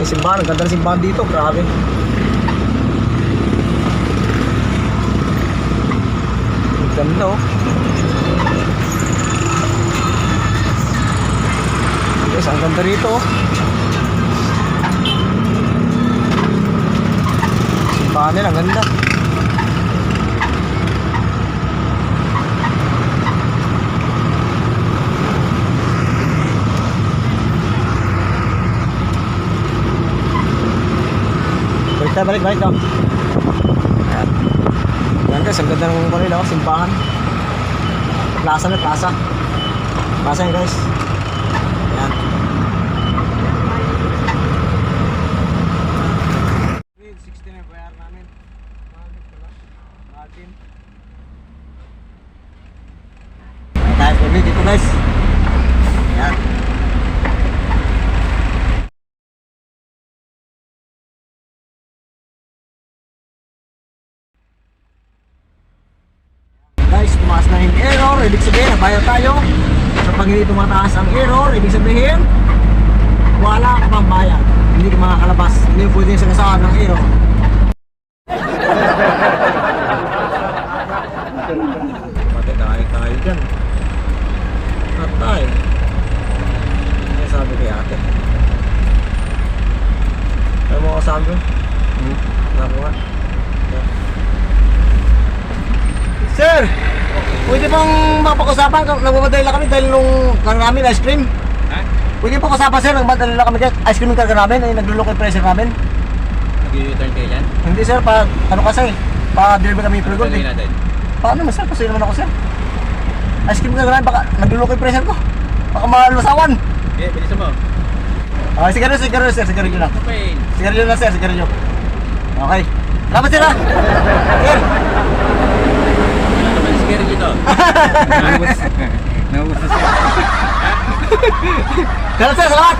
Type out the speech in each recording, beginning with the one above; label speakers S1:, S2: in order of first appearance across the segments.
S1: simbahan. Ang ganda ng simbahan dito, grabe. Ang ganda oh. Guys, ang ganda rito oh. Simbahan nila, ang ganda. Balik daw. Ayan. Ayan guys, ang ganda ng kanila, simbahan. Plaza na, plaza. Plaza yun guys. Ayan. 16 na bayar namin. Martin. Tayo ulit dito guys. Ayan. Guys, tumaas na yung error, ibig sabihin nabayad tayo. So pag hindi tumataas ang error, ibig sabihin wala ka pang bayad, hindi ka makakalabas, hindi mo pwede sinasahan ng error. Patay tayo dyan. Patay. Ano sabi kay ate? Ano mo kasabi? Sabi nga. Sir, pwede bang mapag-usapan? Nagmamadali kami dahil nung karga namin ice cream. Ha? Pwede po usapan sir, nagmamadali kami kasi ice cream yung karga namin, ay naglulok yung pressure namin.
S2: Nag-u-turn kayo dyan?
S1: Hindi sir, ano kasi, pa-deliver kami yung pre-gold eh.
S2: natin?
S1: Paano naman sir, kasi naman ako sir. Ice cream yung karga namin, baka naglulok yung pressure ko. Baka malusawan.
S2: Okay, bilisan mo.
S1: Okay, sigarilyo sir, sigarilyo lang.
S2: Pain.
S1: Sigarilyo lang sir, sigarilyo. Okay. Salamat sir ha! Sir!
S2: Sigari dito. Naubos na siya.
S1: Salamat sir, salamat!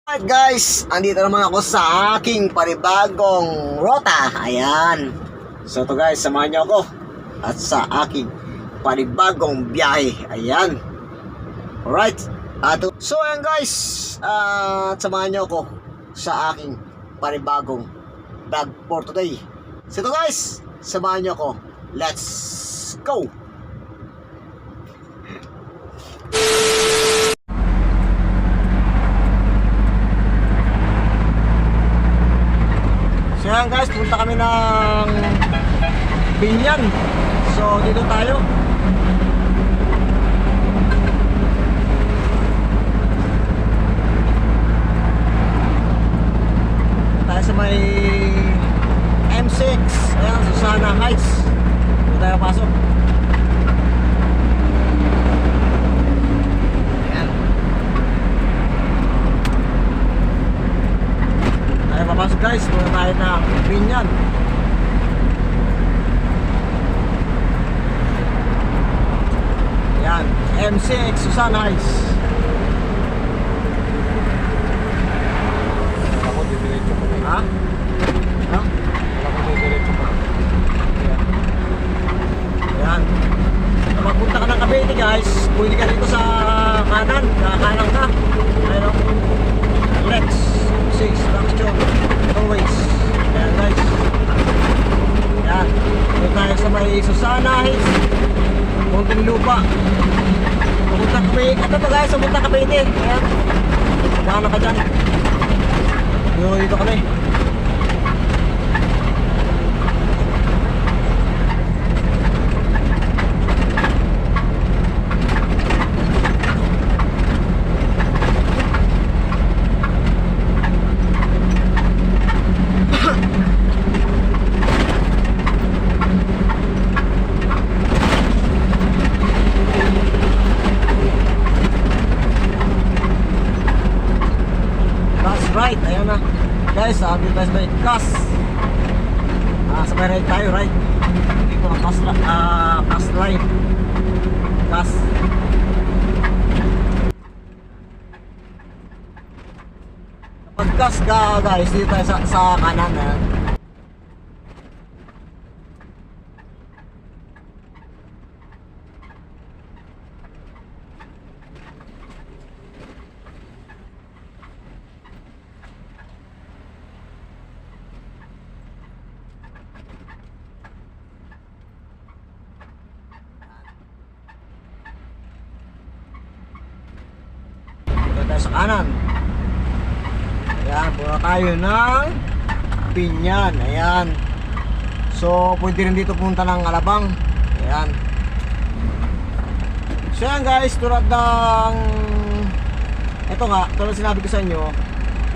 S1: Alright guys, andito naman ako sa aking panibagong rota. Ayan. So to guys, samahan niyo ako at sa aking panibagong biyahe. Ayan. Alright. So ayan guys, at samahan niyo ako sa aking panibagong vlog for today. So to guys, samahan niyo ako. Let's go! So yan guys, punta kami ng Binyan. So dito tayo. Tayo sa may M6. Ayan, Susana Heights. Dito tayo pasok. Ayan. Tayo papasok guys. Punta tayo ng Binyan. Ayan, M6 Susana Heights.
S2: Ako, didiretso ko na.
S1: Ha? Ha?
S2: Ako, didiretso ko.
S1: Ayan. Kapag punta ka ng Cavite guys, pwede ka dito sa kanan. Kakanan ka. Ayun o. Lex 6 Rockstone Always. Ayan guys. Ayan. Dito tayo sa may Susana Heights, Muntinlupa. Pumunta kami. Ito to guys, pumunta Cavite. Ayan. Samahan ka dyan. Dito kami. Right, ayan na guys, sabi tayo sa may gas. Sa may right tayo, right. Dito ang gas line. Gas. pagkas guys, dito tayo sa kanan. Ayan. Tayo sa kanan. Ayan, puna tayo ng Binyan. Ayan. So, pwede rin dito punta ng Alabang. Ayan. So yan guys, tulad ng ito nga, tulad sinabi ko sa inyo,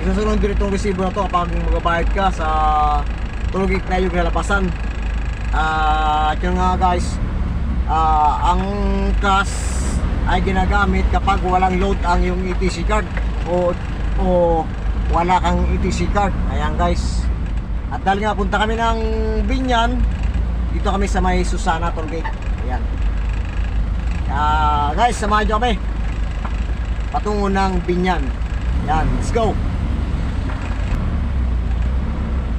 S1: isusunod din itong resibo na to kapag magbabayad ka sa Tulugik na yung lalapasan. At yun nga guys, ang cash ay ginagamit kapag walang load ang yung ETC card o wala kang ETC card. Ayan guys. At dahil nga punta kami ng Binyan, dito kami sa may Susana Tollgate. Ayan. Guys, samahan nyo kami patungo ng Binyan. Ayan, let's go.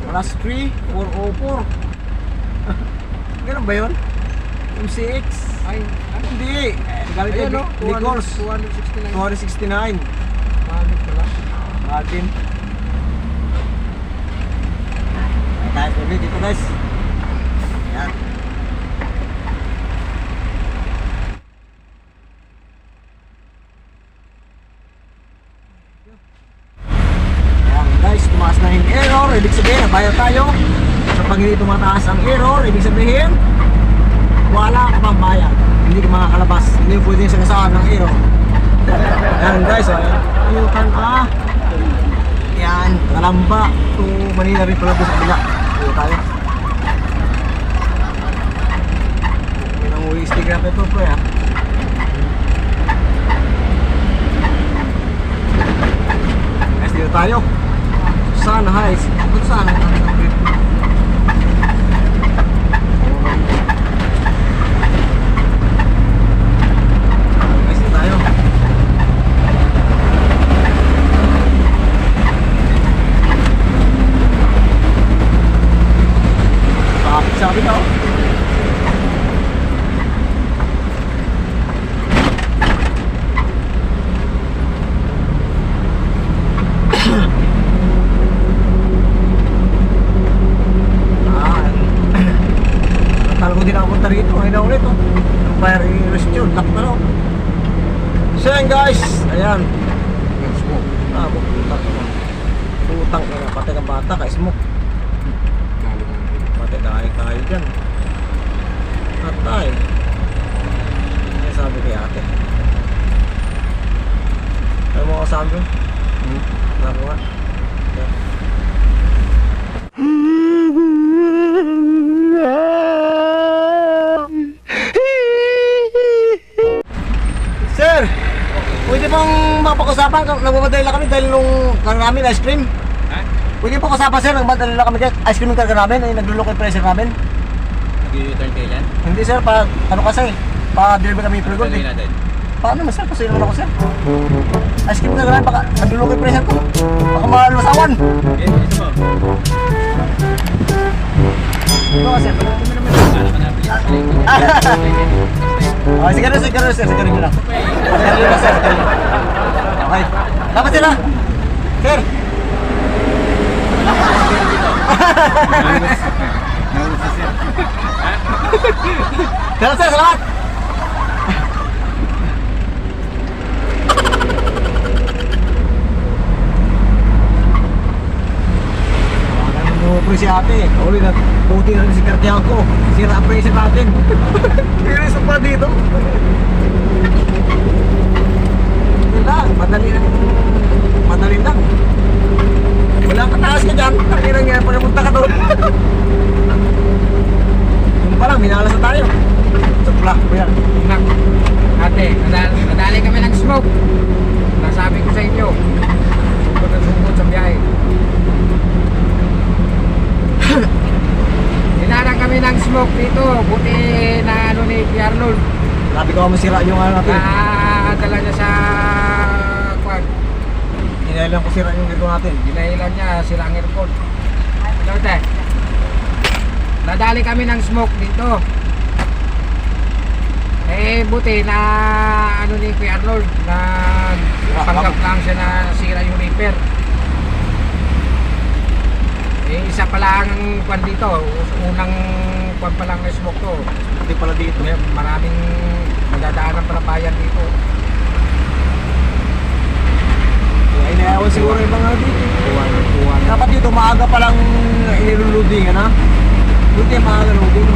S1: Plus 3, 404. Ganun ba yun? MCX?
S2: Ay,
S1: Hindi. Galit
S2: ayan
S1: yung
S2: o,
S1: Nichols.
S2: 269.
S1: 269.
S2: Malit pala.
S1: Martin. May tayo tuloy dito guys. Ayan. Ayan guys, tumaas na yung error. Ibig sabihin, nabayaw tayo. So pag hindi tumataas ang error, ibig sabihin, wala ka pang bayad. Hindi ka makakalabas. Hindi mo pwede sinasahan ng error. Ayan guys, ayan. Yung tanka. Yan, Kalamba to Manila rin pala doon sa kabila. Dito tayo. May nanguwi sticker na ito po ya. Guys, dito tayo. Sana guys. Ito sana. Guys, dito tayo. Sabi daw. Natalo ko din ako punta rito. Ay na ulit oh. Fire rescue. Lock na no. So yan guys. Ayan. Smoke. Utang ina. Patay kang bata ka. Smoke. Patay tayo dyan. Patay. Ano sabi kay ate? Ano mo kasabi ko? Sabi nga. Sir! Pwede bang mapag-usapan? Nagmamadali lang kami dahil nung namin ice cream. Pwede po kasapan sir, nagmadali lang kami guys. Ice cream yung karga namin, ay naglulok yung pressure namin.
S2: Nag-u-turn kayo dyan?
S1: Hindi sir, ano kasi, pa-deliver kami yung pre-gold eh.
S2: natin.
S1: Paano naman sir, kasi naman ako sir. Ice cream yung karga namin, baka naglulok yung pressure ko. Baka malusawan.
S2: Bilis mo.
S1: Ano ka sir?
S2: Para ka nabili sa palengke.
S1: Okay, sige na sir, sige rin nyo lang. Sige rin na sir, sige rin. Okay, dapat sila. Sir! Sir, salamat! Ano si ate? Uli na, puti na rin si Kartiyan ko. Sira ang pressure natin. Pero isa pa dito. Yun lang, madali lang. Wala kang taas ka dyan. Takinan nga, pagkapunta ka doon. Yung pa lang, minalas na tayo. Supla, kuya.
S3: Nak, ate, nadali kami ng smoke. Nasabi ko sa inyo, sungkot na sungkot sa biyahe. Dinarang kami ng smoke dito, buti na ano ni Kuya Arnold.
S1: Sabi ko masira yung ano natin.
S3: Dala niya sa kwan,
S1: Dinailan ko sira yung dito natin.
S3: Ginailan niya sila ang airport. Ito, nadali kami ng smoke dito. Eh, buti na ano ni Kuya Arnold na panggap lang siya na sira yung reaper. Eh, isa pa lang ang kwan dito. Unang kwan pa lang na smoke to.
S1: Hindi pala dito.
S3: May maraming madadaanan pala bayan dito.
S1: Ay, naiawan siguro yung mga dito.
S3: Tuwa na.
S1: Dapat dito maaga pa lang iniluluding, ano? Buti maaga loading.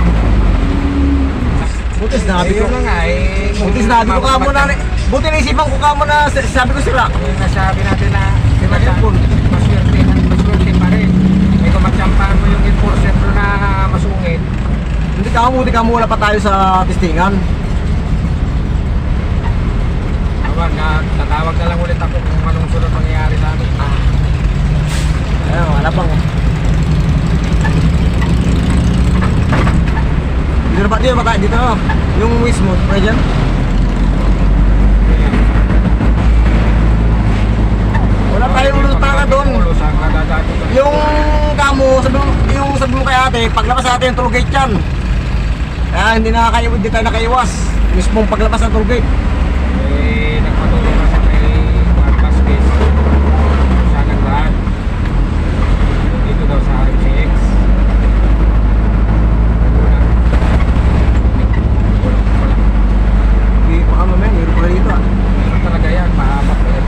S1: Buti sinabi ko.
S3: Ayun na nga eh.
S1: Buti sinabi ko ka muna. Buti naisipan ko ka muna. Sabi ko sila.
S3: Yung nasabi natin na
S1: Sila airport.
S3: maswerte pa rin. May kung magtsampahan mo yung enforcer doon na masungit.
S1: Hindi ka buti ka muna pa tayo sa testingan.
S3: Awan, tatawag na lang ulit ako kung anong sunod mangyayari sa amin.
S1: Ayun, wala pang. Dito ba tayo? Dito na. Yung Wismut, pwede dyan? Wala tayong lutanga doon. Yung kamo, sabi mo kay ate, paglabas natin yung toll gate yan. Kaya hindi tayo nakaiwas. Mismong paglabas ng toll gate.
S3: Eh, nagpatuloy na sa may bus base sa Nagdaan. Dito daw sa MCX. Wala.
S1: Hindi pa kamo men, meron pala dito ah.
S3: Meron talaga yan, pahamak na yan.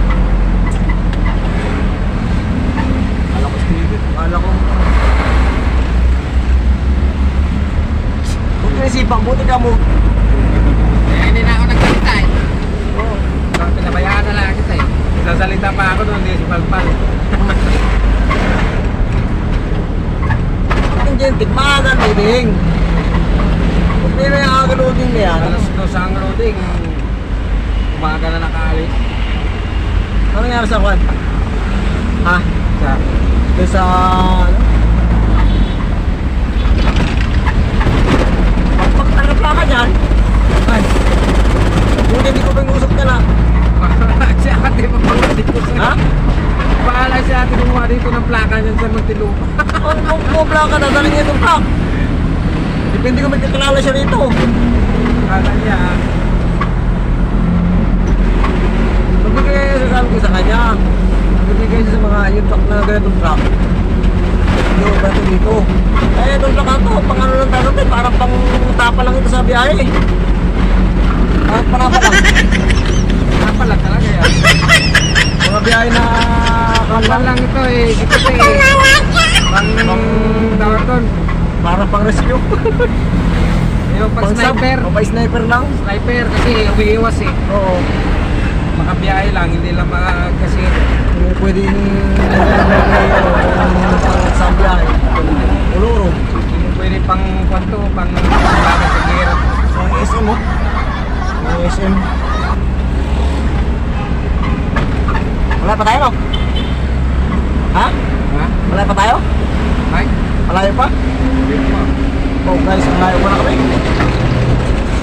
S1: Kala ko Steve, kala ko. Buti naisipan, buti ka mo.
S3: Eh, hindi na ako nagsalita eh. Oo. Pinabayaan na lang kita eh. Sasalita pa ako doon, hindi si Palpal.
S1: Ang gentik, maaga loading. Buti na yung aga loading na yan.
S3: Alas 2 ang loading. Umaga na nakaalis.
S1: Ano nangyari sa kwan? Ha?
S3: Sa
S1: Doon sa... ano? Pagpagtarapla ka dyan. Ay. Buti hindi ko pa yung usap ka na.
S3: si ate magpapala dito sa...
S1: Ha?
S3: Paala si ate gumawa dito ng plaka niyan sa Muntinlupa.
S1: Kung pumupla ka na, daling itong truck. Depende ko magkakilala siya rito.
S3: Kala niya,
S1: Magbigay sasabi ko sa kanya. Magbigay siya sa mga yung truck na ganitong truck. Yung ganito dito. Eh, itong truck na to, pang ano lang tayo, parang pang tapa lang ito sa biyahe. Parang panapa lang.
S3: napala talaga yan.
S1: Mga biyahe na
S3: Kapal lang ito eh, ito eh. Pang tawag doon.
S1: parang pang rescue.
S3: Yung pang sniper.
S1: O pang sniper lang.
S3: Sniper kasi umiiwas eh.
S1: Oo.
S3: Makabiyahe lang, hindi lang kasi
S1: Hindi pwedeng sa biyahe. Uluro.
S3: hindi pwede pang kwanto, pang bagay sa gear.
S1: Ang SM mo. Ang SM. Wala pa tayo no? Ha?
S3: Ha?
S1: Wala pa tayo?
S3: Ay?
S1: Malayo pa? Oh guys, malayo pa na kami.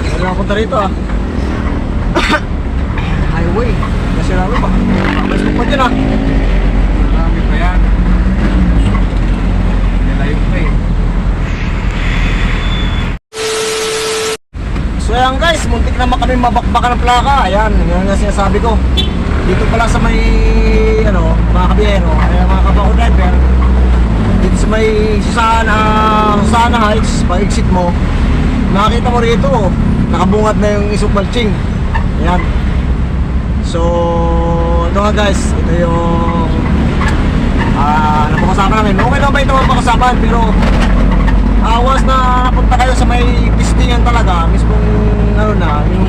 S1: Wala akong punta rito ah. Highway. Kasi namin ba? Mas pa dyan ah.
S3: Marami pa yan. Nilayo pa eh.
S1: So yan guys, muntik naman kami mabakbakan ng plaka. Ayan, yun ang sinasabi ko. Dito pala sa may ano, mga kabiyero, ay mga kabako driver. Dito sa may Susana Heights, pag-exit mo, makikita mo rito, nakabungad na yung Isok Malching. Ayan. So, ito nga guys, ito yung napakasapan namin. Okay lang ba ito napakasapan, pero awas na napunta kayo sa may pistingan talaga, mismong ano na, yung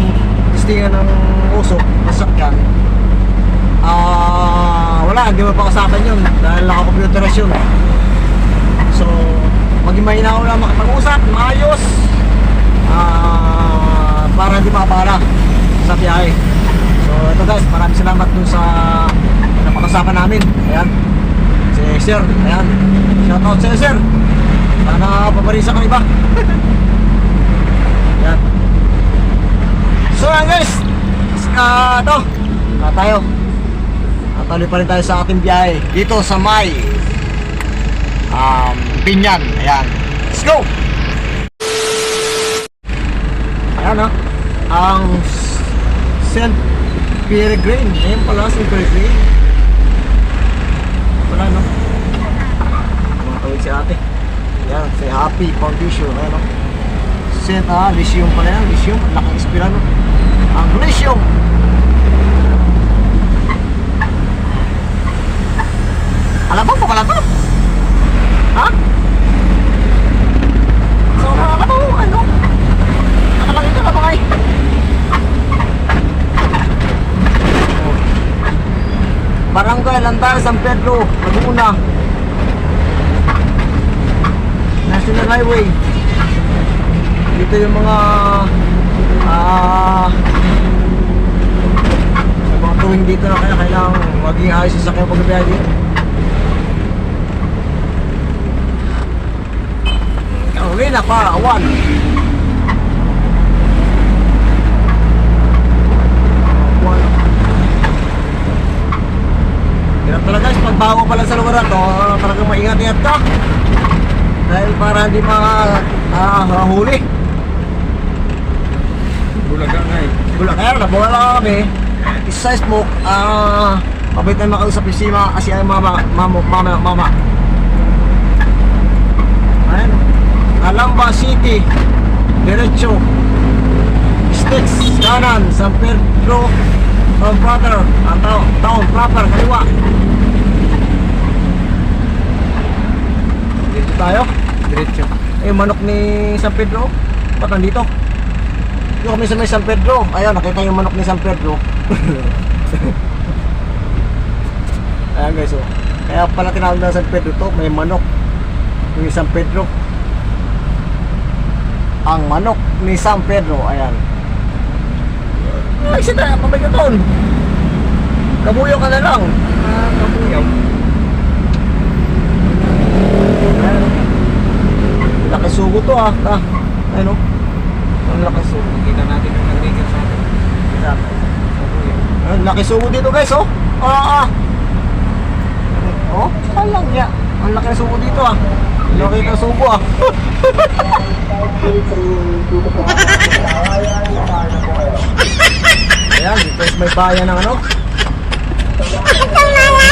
S1: pistingan ng usok, nasakyan. Wala, hindi mo pa kasapan yun dahil naka-computerized yun. So, maging mahina ko lang makapag-usap, maayos, para hindi makapara sa biyahe. So, ito guys, maraming salamat dun sa napakasapan namin. Ayan, si Sir, ayan, shoutout sa'yo Sir. Sana paparisa kang iba. Ayan. So, ayan guys, ito, tayo. Patuloy pa rin tayo sa ating biyahe dito sa may Binyan. Ayan, let's go. Ayan ang St. Peregrine. Ayan pala, St. Peregrine. Wala mga tawid si ate. Ayan, si Happy Foundation. Ayan St. Lyceum pala yan. Lyceum, laking inspirano. Ang Lyceum. Alam mo pala to? Ha? So, alam mo, nakalagay ito na mga Barangay Lantar, San Pedro, Laguna. National Highway. Dito yung mga mga tuwing dito na kaya kailangan maging ayos sa sakyan pagbibiyahe dito. Carolina para 1. Hirap talaga guys, pag bago pa lang sa lugar na to, talagang maingat-ingat ka. Dahil para hindi mahuli.
S3: Bulaga nga eh.
S1: Kaya nabuhala kami. Isa smoke, mabait na makausap yung sima kasi ay mama. Ayan. Calamba City, diretso. Sticks, kanan, San Pedro, town proper, town proper, kaliwa. Dito tayo.
S3: Diretso.
S1: Manok ni San Pedro. Ba't nandito? Dito kami sa may San Pedro. Ayun, nakita yung manok ni San Pedro. Ayan guys, kaya pala tinawag na San Pedro to, may manok ni San Pedro. Ang manok ni San Pedro, ayan. Ay, sita, pabalik ka doon. Kabuyo ka na lang.
S3: Kabuyaw.
S1: Laki sugo to ayun ang laki sugo.
S3: Kita natin yung nag-regal sa atin.
S1: Ang laki sugo dito guys, alang niya. Ang laki sugo dito Laki ng sugo Ayan, dito is may bayan ng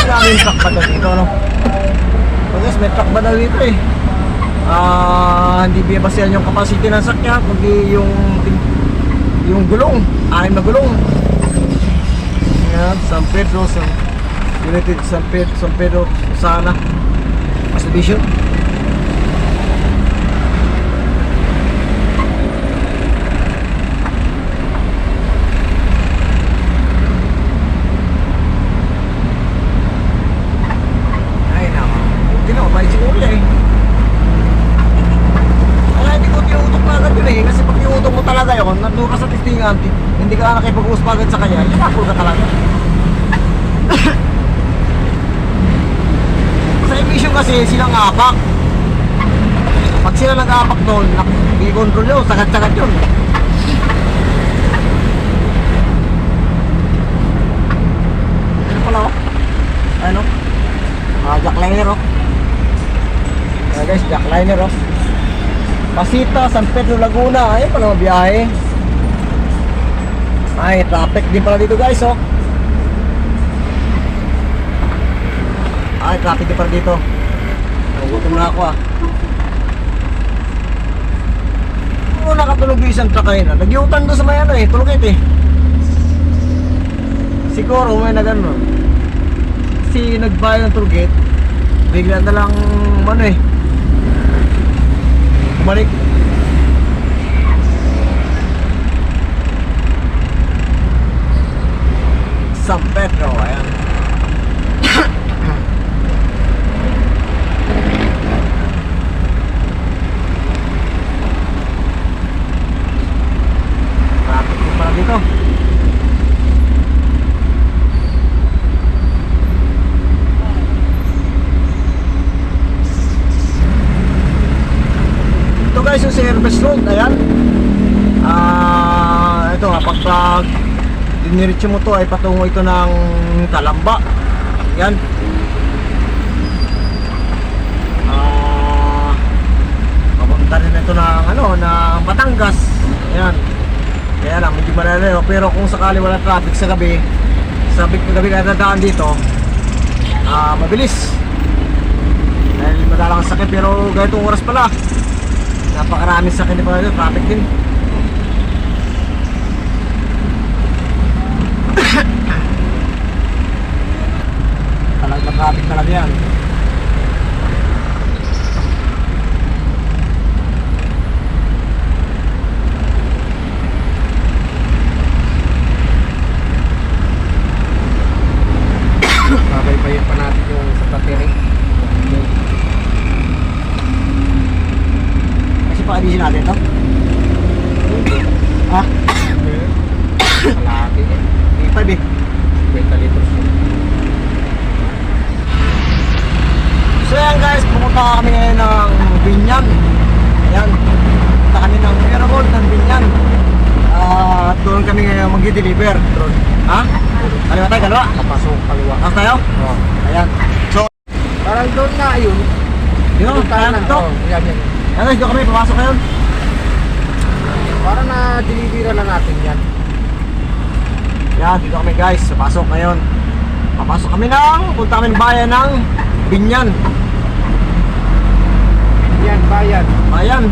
S1: maraming truck ba daw dito So guys, may truck ba daw dito hindi bibasihan yung capacity ng sakyan, kundi yung gulong, 6 na gulong. Ayan, San Pedro, United San Pedro, sana Division. Ay nako, hindi na mabait siguro hindi ko tinutok na agad yun kasi pag tinutok mo talaga yun, nandun ka sa testingan, hindi ka nakipag-uspa agad sa kanya, inapol ka talaga. Sa emission kasi silang apak. Pag sila nag-apak doon, i-control yun, sagat-sagat yun. Ano pala Ano? Jackliner guys, jackliner Pasita, San Pedro, Laguna. Ayun pala mabiyahe. Ay, traffic din pala dito guys Ay, traffic din pala dito. Nagutom na ako nakatulog yung isang truck na nag-iutan doon sa may tulukit siguro may na gano'n kasi nagbayad ng tulukit bigla na lang bumalik. San Pedro, ayan. Traffic din pala dito. Ito guys yung service road, ayan. Ito nga, pag diniretso mo to ay patungo ito ng Calamba. Yan. Papunta rin ito ng ano, ng Batangas. Ayan. Kaya lang, medyo malalayo. Pero kung sakali wala traffic sa gabi na dadaan dito, mabilis. Dahil madalang sakit, pero ganitong oras pala, napakaraming sakit din pala dito, traffic din. Talagang traffic talaga yan.
S3: Babaybayin pa natin yung sa Tatiring.
S1: Kasi pa-addition natin to. Ha?
S3: Kalahati eh.
S1: 5 eh.
S3: 20 liters yun.
S1: So yan guys, pumunta kami ngayon ng Binyan. Ayan, pumunta kami ng Fairmont ng Binyan. At doon kami ngayon mag-deliver. Ha? Kaliwa tayo, kaliwa.
S3: Kapasok, kaliwa.
S1: Tapos tayo?
S3: Oh.
S1: Ayan. So,
S3: Parang doon na yun.
S1: yun, kaya ito.
S3: Oh, yan yan.
S1: Ayan guys, doon kami, papasok ngayon.
S3: Para na-deliver na natin yan.
S1: Yan, dito kami guys, papasok ngayon. Papasok kami punta kami ng bayan ng Binyan.
S3: Yan, bayan.
S1: Bayan.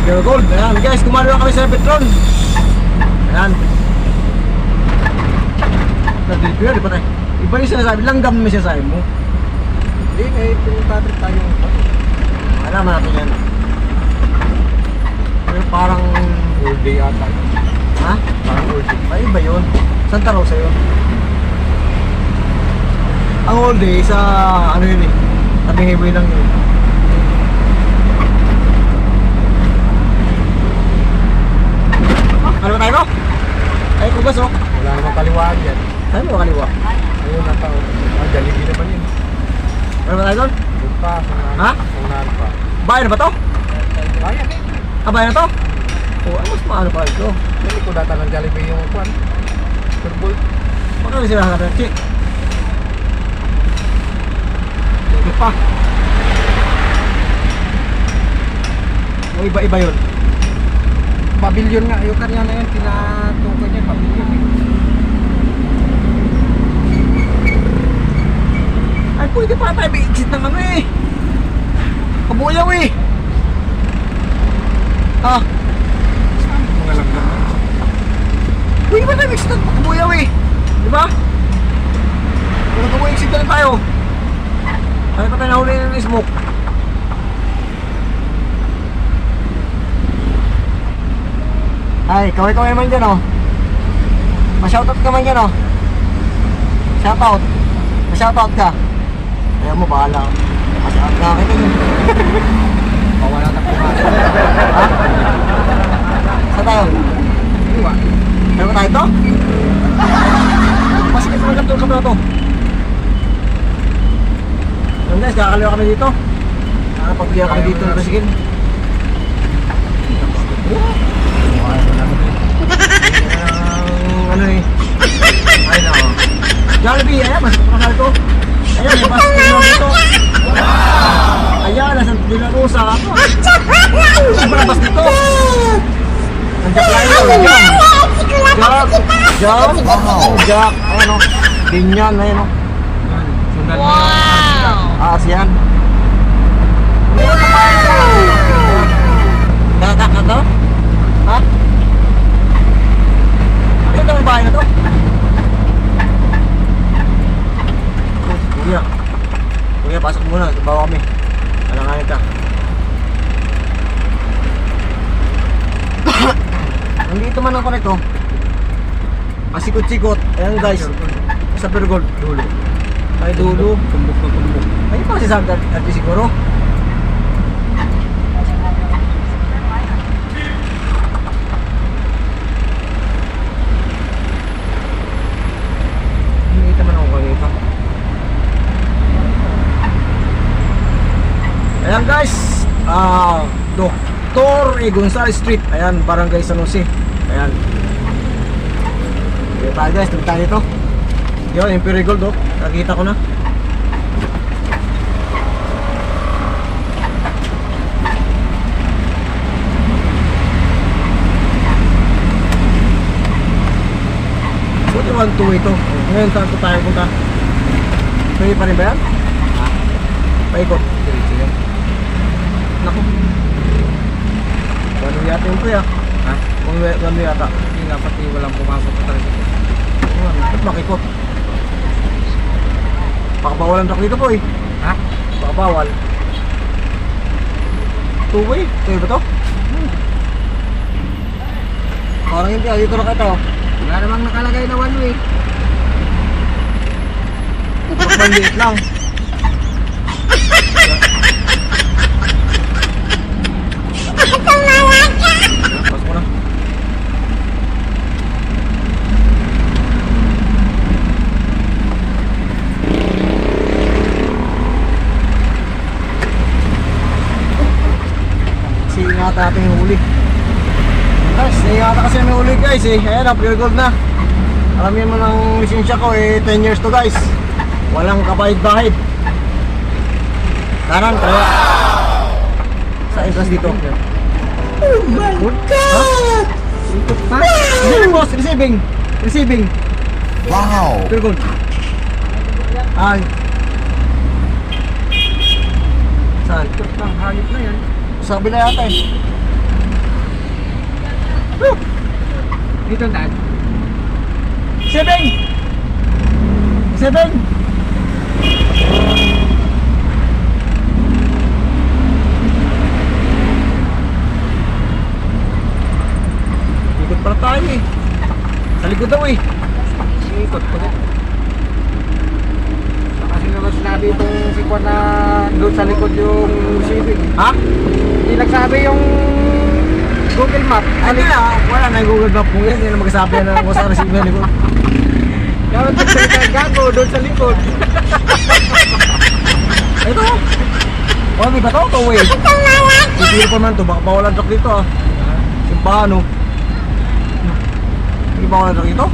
S1: Pure Gold. Ayan guys, kumalo na kami sa Petron. Ayan. Nag-deliver, di ba tayo? Iba yung sinasabi, langgam naman sinasabi mo.
S3: Hindi, may pinagpatrip tayo.
S1: Alam natin yan. Pero parang,
S3: All day ata.
S1: ha?
S3: Parang all day.
S1: Ay, iba yun. Santa Rosa yun. Ang all day sa, ano yun eh, tabing highway lang yun. Ano ba tayo no? Ay, kubas oh.
S3: Wala namang kaliwaan yan.
S1: Tayo mo kaliwa.
S3: Ayun, nataon. Jollibee naman yun.
S1: Ano ba tayo doon?
S3: Doon pa,
S1: Ha?
S3: unahan pa.
S1: Bayan na ba to?
S3: Bayan eh.
S1: Bayan na to? Oh, ano mas maano pa ito?
S3: Hindi ko data ng Jollibee yung kwan. Turbol.
S1: Magkano sila natin? Chi? Ito pa. May iba-iba yun.
S3: Pavilion nga. Yung kanya na yun, pinatukoy niya. Pavilion eh.
S1: Ay, pwede pa tayo may-exit ng ano eh. Kabuyaw eh. Ah,
S3: Mga langgam.
S1: pwede pa tayo may-exit ng kabuyaw eh. Diba? Kung kabuyaw-exit na lang tayo. Ano pa tayo nahuli ng smoke? Ay, kaway-kaway naman dyan oh. Ma-shoutout ka man dyan oh. Shoutout. Ma-shoutout ka. Ayaw mo, bahala. Ma-shoutout ka kita dyan.
S3: Pawala na po nga.
S1: Ha? Saan tayo?
S3: Iwa.
S1: Ano ba tayo ito? Masikip mo lang kapto to. Yun guys, kakaliwa kami dito. Nakapagbiya kami dito ng Basikin. Ano eh. Ay na. Jollibee, ayan, mas kapasal ko. Ayan, may bus dito dito. Ayan, nasa Dila Rosa. Ano ba na bus dito? Nandiyak lang yun. Jack. Ayan o. Binyan, ayan o.
S3: Sundan mo yung
S1: Yan. Nakakak na to? Ha? Ano ito ang bahay na to? Kuya, pasok muna. Bawa kami. Alanganin ka. Nandito man ako nito. Masikot-sikot. Ayan guys. Sa Pure Gold.
S3: dulo.
S1: Ay dulo.
S3: Tumbok na tumbok.
S1: Ay pa si Sam dati siguro. Hindi naman ako kanito. Ayan guys. Dr. Gonzales Street. Ayan, Barangay San Jose. Ayan. Okay tayo guys, tuloy tayo dito. Yun, yung Pure Gold oh. Nakita ko na. Buti 1-2 ito. Ngayon, saan ko tayo punta? Pwede pa rin ba yan? Paikot.
S3: Diretso yan.
S1: Naku. Ano yata yung pre ah?
S3: Ha?
S1: Ano yata?
S3: Hindi nga pati walang pumasok na talaga.
S1: Ba't makikot? Baka bawalan truck dito po eh.
S3: Ha?
S1: Baka bawal. Two-way? Two-way ba to? Parang hindi ah. Dito na kita oh.
S3: Wala namang nakalagay na one way.
S1: Baka maliit lang. Pas mo na. Ingatan natin yung huli. Guys, ingatan kasi yung huli guys eh. Ayan na, Pure Gold na. Alam mo ng lisensya ko eh, 10 years to guys. Walang kapahid-bahid. Kanan, kaya. Sa entrance dito. Oh my God! Ikot pa. Hindi boss, receiving. Receiving.
S4: Wow!
S1: Pure Gold. Ay. Saan?
S3: Ikot pang hayop na yan.
S1: Sa kabila yata eh. Woo!
S3: Dito dad.
S1: 7! 7! Ikot pala tayo eh. Sa likod daw eh.
S3: Ikot pa rin. Kasi naman sinabi itong si Juan na doon sa likod yung receiving.
S1: Ha?
S3: Hindi nagsabi yung Google Map.
S1: Ano na? Wala na yung Google Map mo yan. Hindi na magsasabi na kung saan receive na likod.
S3: Kaya magsalita gago doon sa likod.
S1: Ito. Oh, may ba ito? Ito way. Siguro pa man ito. Baka bawalan truck dito ah. Simbahan oh. Hindi bawalan truck dito?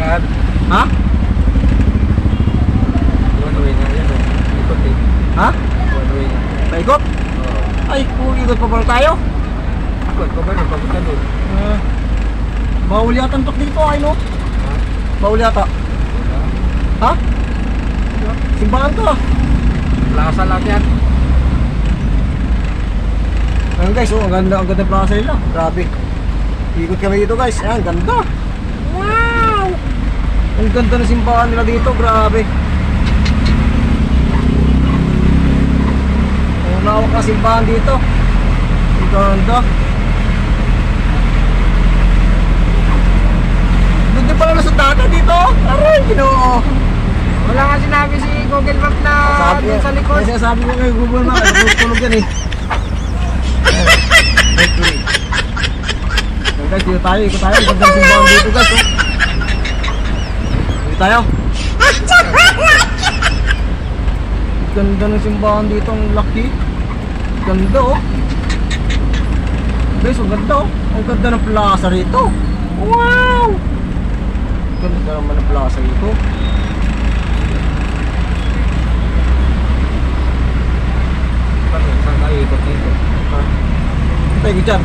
S3: Yan.
S1: Ha?
S3: One way na yan. Ikot eh.
S1: Ha?
S3: One way na.
S1: Paikot? Ay, kung ikot pa pala tayo.
S3: Ikot pa ba nun? Papunta doon.
S1: Bawal yata ang truck dito ay no? Bawal yata. Ha? Simbahan to ah.
S3: Plaza lang yan.
S1: Ayan guys, oh, ang ganda ng plaza nila. Grabe. Ikot kami dito guys. Ayan, ganda. Wow! Ang ganda ng simbahan nila dito, grabe. Ang lawak na simbahan dito. Ang ganda. Doon din pala nasa data dito. Aray, ginoo.
S3: Wala nga sinabi si Google Map na doon sa likod.
S1: Kasi sabi ko kay Google Map, tulog yan eh. Guys, dito tayo, ikot tayo. Ang ganda ng simbahan dito guys. Oh. Dito tayo. Ang ganda ng simbahan dito, ang laki. Ang ganda oh. Guys, ang ganda oh. Ang ganda ng plaza rito. Wow! Ang ganda naman ng plaza rito.
S3: Saan tayo ikot dito?
S1: Tayo ko dyan.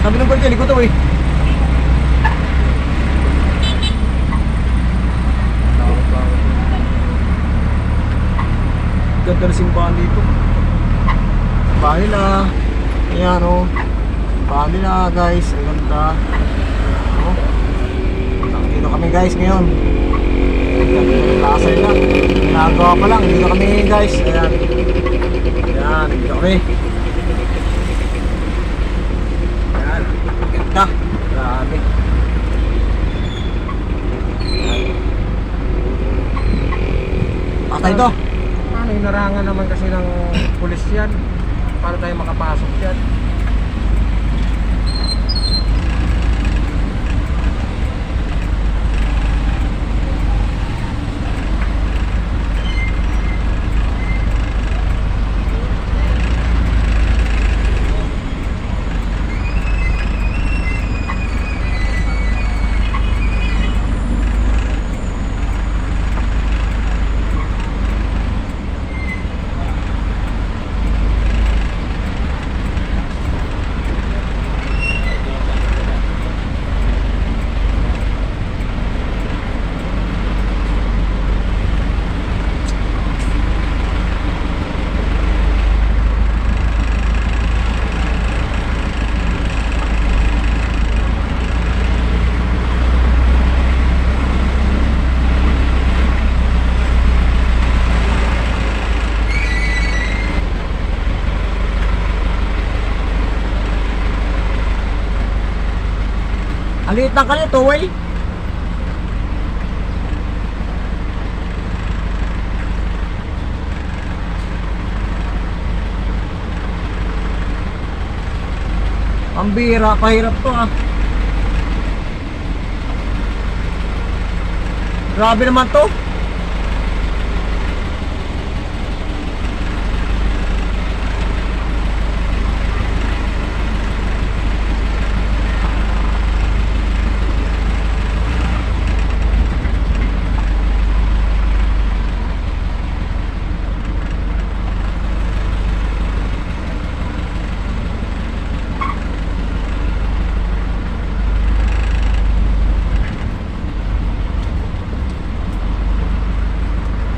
S1: Sabi ng boy dyan, ikot daw eh. Ganda na simbahan dito. Simbahan nila. Ayan o. Simbahan nila guys. Ang ganda. O. Dito kami guys ngayon. Lasa nila. Ginagawa pa lang. Dito kami guys. Ayan. Ayan. Dito kami. Ayan. Ganda. Grabe. Patay to.
S3: Paano inarangan naman kasi ng pulis yan? Paano tayo makapasok yan?
S1: Ang liit lang kanina, two-way. Pambira, pahirap to ah. Grabe naman to.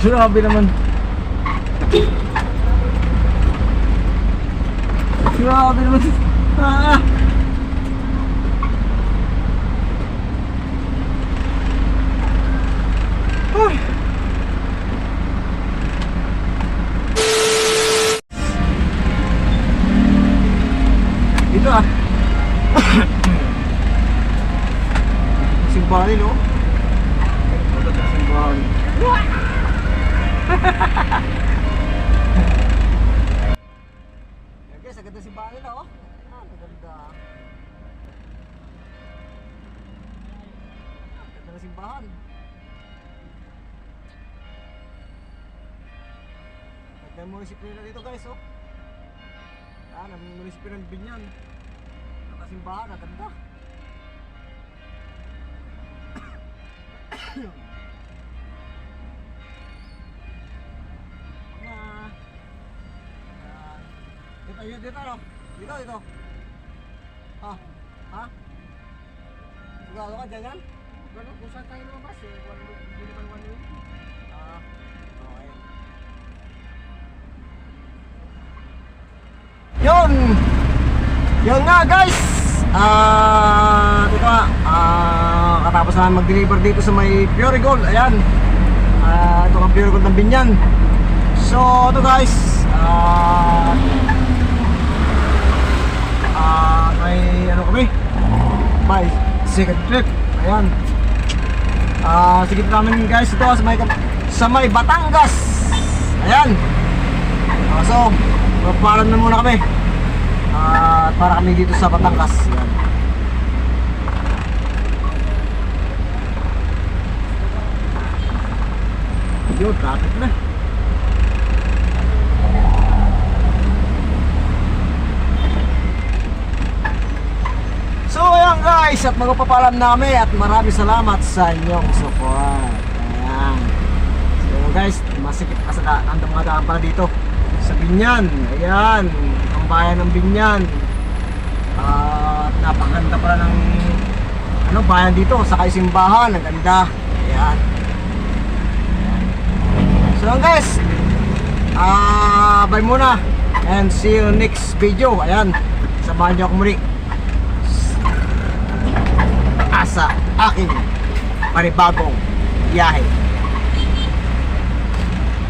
S1: Grabe naman. Grabe naman. Ah. Uy. Dito ah. Simbahan no? Simbahan. Yan guys, agad na simbahan nila oh. Ah, maganda. Agad na simbahan. Agad na munisipyo nila dito guys oh. Ah, ng munisipyo ng Binyan. Nakasimbahan, aganda. Dito no? Dito. Ha? Ha? Sigurado ka dyan yan?
S3: Gano'n, kung saan tayo lumabas eh. Hindi naman one way.
S1: Ah, okay. Yun nga guys. Ito nga. Katapos na mag-deliver dito sa may Pure Gold. Ayan. Ito ang Pure Gold ng Binyan. So, ito guys. May ano kami? May second trip. Ayan. Sige namin guys ito sa may Batangas. Ayan. So, magpapalan na muna kami. Para kami dito sa Batangas. Ayan. Yun, traffic na. So ayan guys, at magpapalam namin at maraming salamat sa inyong support. Ayan. So guys, masikip ka sa ang mga daan pala dito sa Binyan. Ayan, ang bayan ng Binyan. Napakaganda pala ng bayan dito, sa simbahan, ang ganda. Ayan. So ayan guys, bye muna and see you next video. Ayan, samahan niyo ako muli sa aking panibagong biyahe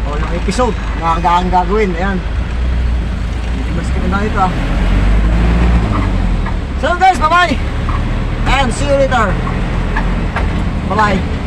S1: o yung episode na gagawin. Ayan, hindi masikip na dito ah. So guys, bye bye and see you later. Bye bye.